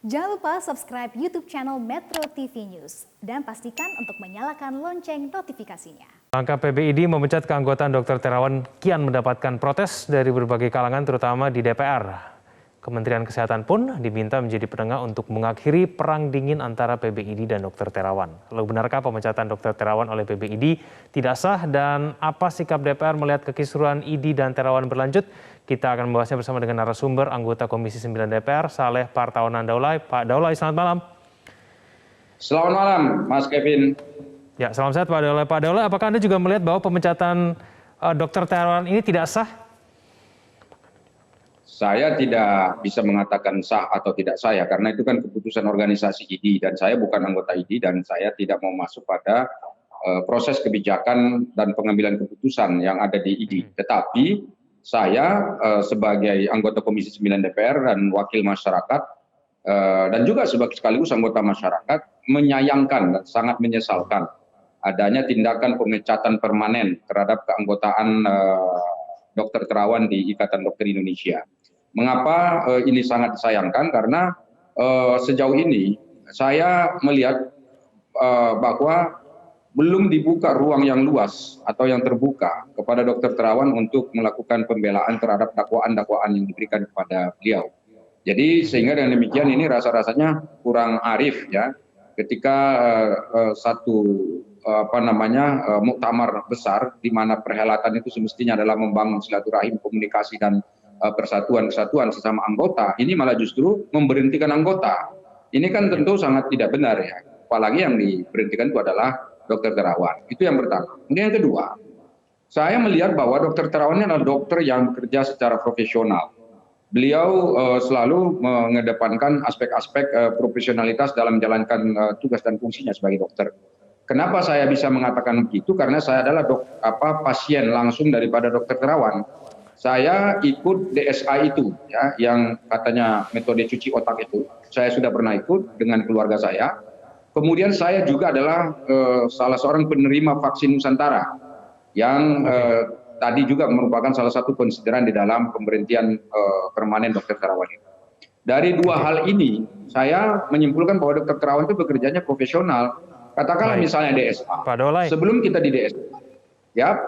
Jangan lupa subscribe YouTube channel Metro TV News dan pastikan untuk menyalakan lonceng notifikasinya. Langkah PBID memecat keanggotaan Dr. Terawan kian mendapatkan protes dari berbagai kalangan terutama di DPR. Kementerian Kesehatan pun diminta menjadi penengah untuk mengakhiri perang dingin antara PBID dan Dr. Terawan. Lalu benarkah pemecatan Dr. Terawan oleh PBID tidak sah dan apa sikap DPR melihat kekisruhan ID dan Terawan berlanjut? Kita akan membahasnya bersama dengan narasumber anggota Komisi 9 DPR, Saleh Partaunan Daulay. Pak Daulay, selamat malam. Selamat malam, Mas Kevin. Ya, salam sehat Pak Daulay. Pak Daulay, apakah Anda juga melihat bahwa pemecatan Dr. Terawan ini tidak sah? Saya tidak bisa mengatakan sah atau tidak sah ya, karena itu kan keputusan organisasi ID dan saya bukan anggota ID dan saya tidak mau masuk pada proses kebijakan dan pengambilan keputusan yang ada di ID. Tetapi saya sebagai anggota Komisi 9 DPR dan wakil masyarakat dan juga sekaligus anggota masyarakat menyayangkan dan sangat menyesalkan adanya tindakan pemecatan permanen terhadap keanggotaan Dr. Terawan di Ikatan Dokter Indonesia. Mengapa ini sangat disayangkan? Karena sejauh ini saya melihat bahwa belum dibuka ruang yang luas atau yang terbuka kepada Dr. Terawan untuk melakukan pembelaan terhadap dakwaan-dakwaan yang diberikan kepada beliau. Jadi sehingga dengan demikian ini rasa-rasanya kurang arif ya, ketika satu muktamar besar di mana perhelatan itu semestinya adalah membangun silaturahim, komunikasi dan persatuan kesatuan sesama anggota, ini malah justru memberhentikan anggota. Ini kan tentu sangat tidak benar ya. Apalagi yang diberhentikan itu adalah Dr. Terawan. Itu yang pertama. Kemudian yang kedua, saya melihat bahwa Dr. Terawan ini adalah dokter yang bekerja secara profesional. Beliau selalu mengedepankan aspek-aspek profesionalitas dalam menjalankan tugas dan fungsinya sebagai dokter. Kenapa saya bisa mengatakan begitu? Karena saya adalah pasien langsung daripada Dr. Terawan. Saya ikut DSA itu, ya, yang katanya metode cuci otak itu. Saya sudah pernah ikut dengan keluarga saya. Kemudian saya juga adalah salah seorang penerima vaksin Nusantara, yang tadi juga merupakan salah satu konsideran di dalam pemberhentian permanen Dr. Terawan itu. Dari dua hal ini, saya menyimpulkan bahwa Dr. Terawan itu bekerjanya profesional. Katakanlah misalnya DSA. Pak Daulay. Sebelum kita di DSA, ya.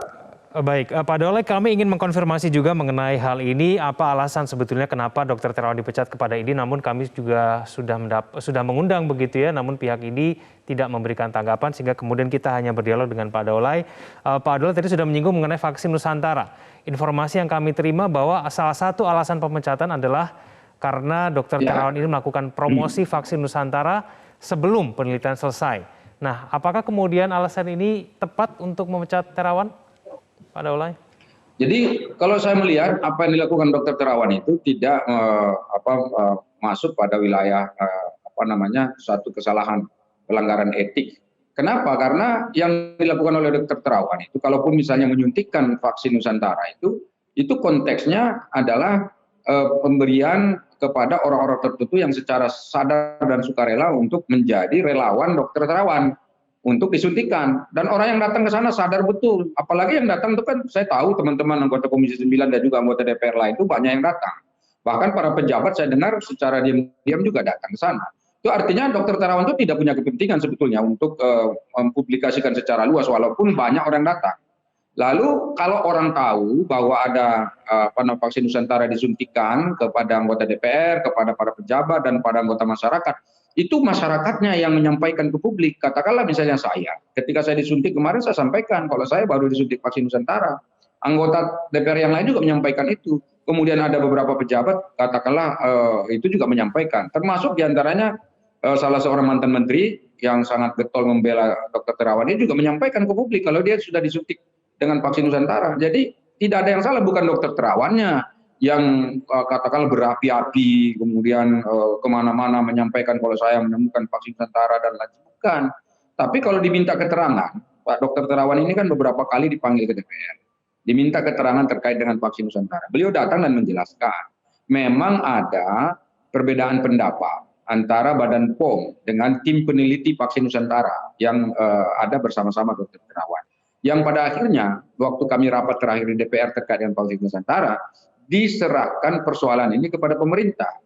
Baik, Pak Daulay, kami ingin mengkonfirmasi juga mengenai hal ini. Apa alasan sebetulnya kenapa Dr. Terawan dipecat kepada ID? Namun kami juga sudah mengundang begitu ya. Namun pihak ID tidak memberikan tanggapan sehingga kemudian kita hanya berdialog dengan Pak Daulay. Pak Daulay tadi sudah menyinggung mengenai vaksin Nusantara. Informasi yang kami terima bahwa salah satu alasan pemecatan adalah karena Dr. Terawan ini melakukan promosi vaksin Nusantara sebelum penelitian selesai. Nah, apakah kemudian alasan ini tepat untuk memecat Terawan? Pak Daulay. Jadi kalau saya melihat apa yang dilakukan Dr. Terawan itu tidak masuk pada wilayah suatu kesalahan pelanggaran etik. Kenapa? Karena yang dilakukan oleh Dr. Terawan itu, kalaupun misalnya menyuntikkan vaksin Nusantara itu konteksnya adalah pemberian kepada orang-orang tertentu yang secara sadar dan sukarela untuk menjadi relawan Dr. Terawan untuk disuntikan, dan orang yang datang ke sana sadar betul, apalagi yang datang itu kan saya tahu teman-teman anggota Komisi 9 dan juga anggota DPR lain itu banyak yang datang, bahkan para pejabat saya dengar secara diam-diam juga datang ke sana. Itu artinya Dr. Terawan itu tidak punya kepentingan sebetulnya untuk mempublikasikan secara luas walaupun banyak orang datang. Lalu kalau orang tahu bahwa ada vaksin Nusantara disuntikan kepada anggota DPR, kepada para pejabat dan pada anggota masyarakat, itu masyarakatnya yang menyampaikan ke publik. Katakanlah misalnya saya, ketika saya disuntik kemarin saya sampaikan kalau saya baru disuntik vaksin Nusantara. Anggota DPR yang lain juga menyampaikan itu. Kemudian ada beberapa pejabat, katakanlah itu juga menyampaikan. Termasuk diantaranya salah seorang mantan menteri yang sangat getol membela Dr. Terawan ini juga menyampaikan ke publik kalau dia sudah disuntik dengan vaksin Nusantara. Jadi tidak ada yang salah, bukan Dr. Terawannya yang katakanlah berapi-api, kemudian kemana-mana menyampaikan kalau saya menemukan vaksin Nusantara dan lain bukan. Tapi kalau diminta keterangan, Pak Dr. Terawan ini kan beberapa kali dipanggil ke DPR, diminta keterangan terkait dengan vaksin Nusantara. Beliau datang dan menjelaskan, memang ada perbedaan pendapat antara Badan POM dengan tim peneliti vaksin Nusantara yang ada bersama-sama Dr. Terawan. Yang pada akhirnya, waktu kami rapat terakhir di DPR terkait dengan vaksin Nusantara, diserahkan persoalan ini kepada pemerintah.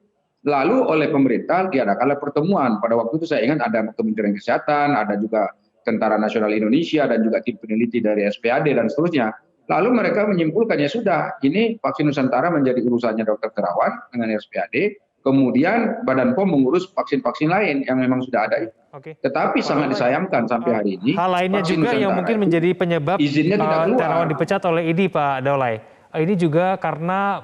Lalu oleh pemerintah diadakanlah pertemuan. Pada waktu itu saya ingat ada Kementerian Kesehatan, ada juga Tentara Nasional Indonesia, dan juga tim peneliti dari SPAD dan seterusnya. Lalu mereka menyimpulkan, ya sudah, ini vaksin Nusantara menjadi urusannya Dr. Terawan dengan SPAD, kemudian Badan POM mengurus vaksin-vaksin lain yang memang sudah ada. Oke. Tetapi sangat disayangkan sampai hari ini. Hal lainnya vaksin juga yang Nusantara mungkin itu menjadi penyebab izinnya tidak keluar. Terawan dipecat oleh ID, Pak Daulay. Ini juga karena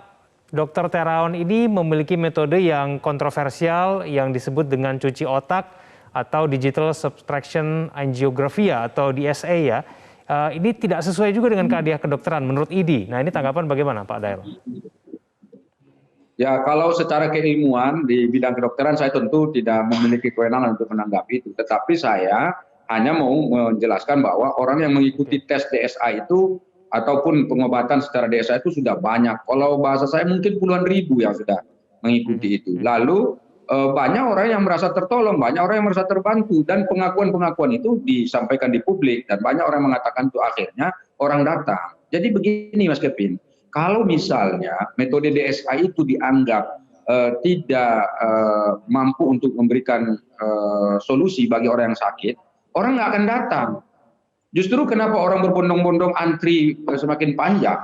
Dr. Terawan ini memiliki metode yang kontroversial yang disebut dengan cuci otak atau digital subtraction angiography atau DSA ya. Ini tidak sesuai juga dengan kaedah kedokteran menurut ID. Nah, ini tanggapan bagaimana Pak Dael? Ya, kalau secara keilmuan di bidang kedokteran saya tentu tidak memiliki kewenangan untuk menanggapi itu. Tetapi saya hanya mau menjelaskan bahwa orang yang mengikuti tes DSA itu ataupun pengobatan secara DSA itu sudah banyak. Kalau bahasa saya mungkin puluhan ribu yang sudah mengikuti itu. Lalu banyak orang yang merasa tertolong, banyak orang yang merasa terbantu, dan pengakuan-pengakuan itu disampaikan di publik, dan banyak orang mengatakan itu akhirnya orang datang. Jadi begini Mas Kevin, kalau misalnya metode DSA itu dianggap tidak mampu untuk memberikan solusi bagi orang yang sakit, orang nggak akan datang. Justru kenapa orang berbondong-bondong antri semakin panjang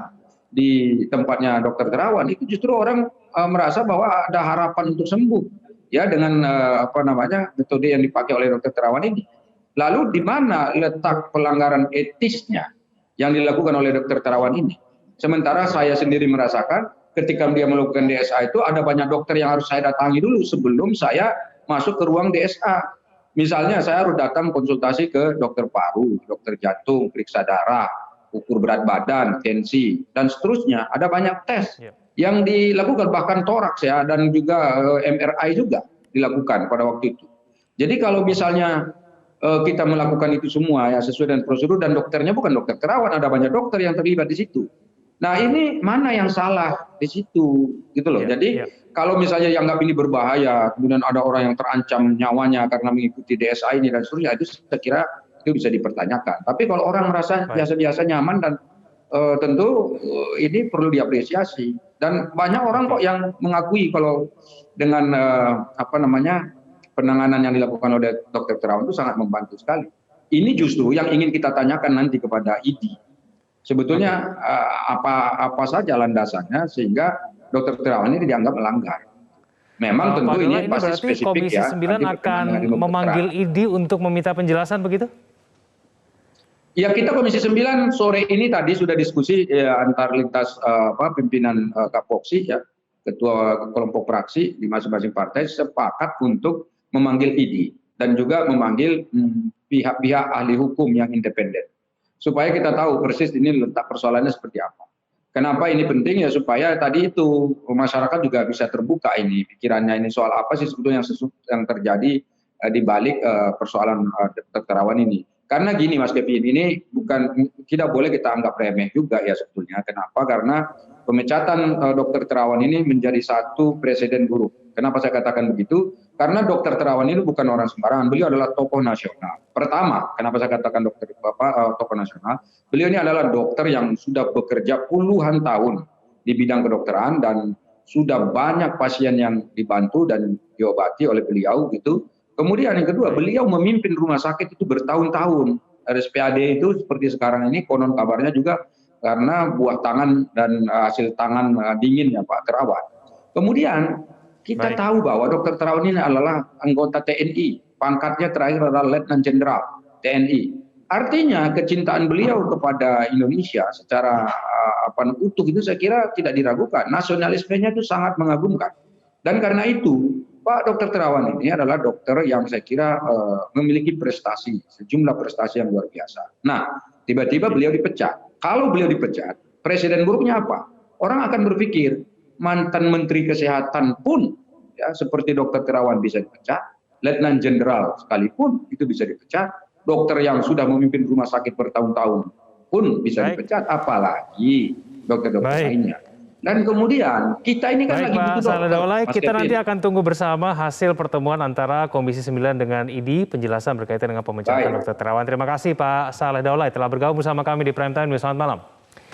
di tempatnya Dr. Terawan, itu justru orang merasa bahwa ada harapan untuk sembuh ya dengan metode yang dipakai oleh Dr. Terawan ini. Lalu di mana letak pelanggaran etisnya yang dilakukan oleh Dr. Terawan ini? Sementara saya sendiri merasakan ketika dia melakukan DSA itu ada banyak dokter yang harus saya datangi dulu sebelum saya masuk ke ruang DSA. Misalnya saya harus datang konsultasi ke dokter paru, dokter jantung, periksa darah, ukur berat badan, tensi, dan seterusnya. Ada banyak tes yang dilakukan, bahkan toraks ya, dan juga MRI juga dilakukan pada waktu itu. Jadi kalau misalnya kita melakukan itu semua ya sesuai dengan prosedur, dan dokternya bukan Dokter Terawan, ada banyak dokter yang terlibat di situ. Nah, ini mana yang salah di situ gitu loh. Jadi kalau misalnya yang anggap ini berbahaya, kemudian ada orang yang terancam nyawanya karena mengikuti DSA ini dan seterusnya, itu saya kira itu bisa dipertanyakan. Tapi kalau orang merasa biasa-biasa nyaman, dan tentu ini perlu diapresiasi. Dan banyak orang kok yang mengakui kalau dengan penanganan yang dilakukan oleh Dr. Terawan itu sangat membantu sekali. Ini justru yang ingin kita tanyakan nanti kepada ID. Sebetulnya apa saja landasannya sehingga Dr. Terawan ini dianggap melanggar. Memang tentu ini pasti spesifik Komisi ya. 9 akan memanggil ID untuk meminta penjelasan begitu? Ya, kita Komisi 9 sore ini tadi sudah diskusi antar lintas pimpinan Kapoksi ya, ketua kelompok fraksi di masing-masing partai sepakat untuk memanggil ID dan juga memanggil pihak-pihak ahli hukum yang independen. Supaya kita tahu persis ini letak persoalannya seperti apa. Kenapa ini penting ya, supaya tadi itu masyarakat juga bisa terbuka ini pikirannya ini soal apa sih sebetulnya yang terjadi di balik persoalan Dr. Terawan ini. Karena gini Mas Kevin, ini tidak boleh kita anggap remeh juga ya sebetulnya. Kenapa? Karena pemecatan Dr. Terawan ini menjadi satu presiden buruk. Kenapa saya katakan begitu? Karena Dr. Terawan ini bukan orang sembarangan. Beliau adalah tokoh nasional. Pertama, kenapa saya katakan tokoh nasional? Beliau ini adalah dokter yang sudah bekerja puluhan tahun di bidang kedokteran dan sudah banyak pasien yang dibantu dan diobati oleh beliau gitu. Kemudian yang kedua, beliau memimpin rumah sakit itu bertahun-tahun. RSPAD itu seperti sekarang ini konon kabarnya juga karena buah tangan dan hasil tangan dingin ya Pak Terawan. Kemudian kita tahu bahwa Dr. Terawan ini adalah anggota TNI, pangkatnya terakhir adalah Letnan Jenderal TNI. Artinya kecintaan beliau kepada Indonesia secara utuh itu saya kira tidak diragukan. Nasionalismenya itu sangat mengagumkan. Dan karena itu Pak Dr. Terawan ini adalah dokter yang saya kira memiliki prestasi, sejumlah prestasi yang luar biasa. Nah, tiba-tiba beliau dipecat. Kalau beliau dipecat, presiden buruknya apa? Orang akan berpikir, mantan Menteri Kesehatan pun, ya seperti Dr. Terawan bisa dipecat, Letnan Jenderal sekalipun itu bisa dipecat, dokter yang sudah memimpin rumah sakit bertahun-tahun pun bisa dipecat, apalagi dokter-dokter lainnya. Dan kemudian kita ini kan lagi butuh dokter. Daulay, kita nanti akan tunggu bersama hasil pertemuan antara Komisi 9 dengan ID, penjelasan berkaitan dengan pemecatan Dr. Terawan. Terima kasih Pak Saleh Daulay telah bergabung bersama kami di Prime Time News. Selamat malam.